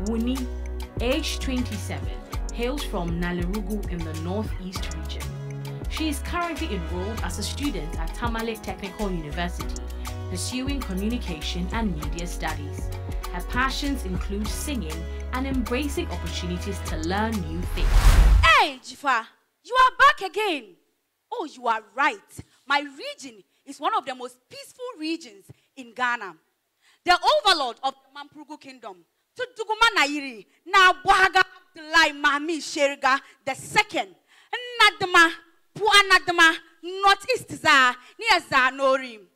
Wunie, age 27, hails from Mamprugu in the northeast region. She is currently enrolled as a student at Tamale Technical University, pursuing communication and media studies. Her passions include singing and embracing opportunities to learn new things. Hey, Jifa, you are back again. Oh, you are right. My region is one of the most peaceful regions in Ghana. The overlord of the Mamprugu Kingdom, Tuduguma Nairi, na Bwaga Abdullahi Mahmi Sherga II, Nadma, Puanadma, Northeast Za, near Zanorim.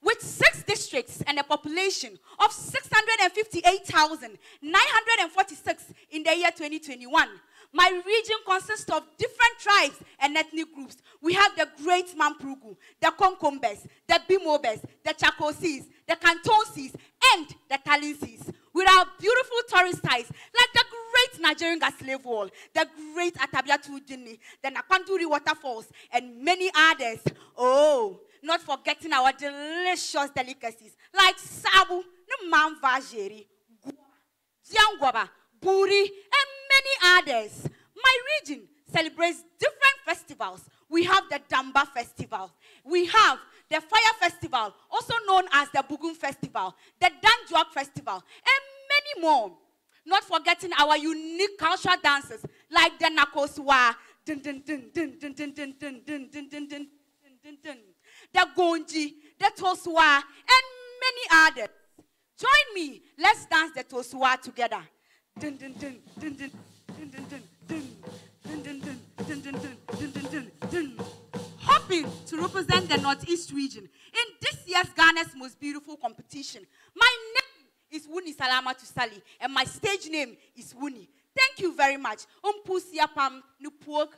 With 6 districts and a population of 658,946 in the year 2021, my region consists of different tribes and ethnic groups. We have the Great Mamprugu, the Konkombes, the Bimobes, the Chakosis, the Kantonsis, and the Talinsis. With our beautiful tourist sites like the Great Nigerian Slave Wall, the Great Atabiatu Dini, the Nakwanturi Waterfalls, and many others. Oh, not forgetting our delicious delicacies like sabu, namvajeri, jiangwaba, buri, and many others. My region celebrates different festivals. We have the Damba Festival. We have the Fire Festival, also known as the Bugun Festival, the Danjuak Festival, and many more. Not forgetting our unique cultural dances like the Nakoswa, the Gonji, the Toswa, and many others. Join me. Let's dance the Toswa together. Hopping to represent the Northeast region in this year's Ghana's most beautiful competition. My name is Wunie Salama to Sally, and my stage name is Wunie. Thank you very much. Pam Nupuog.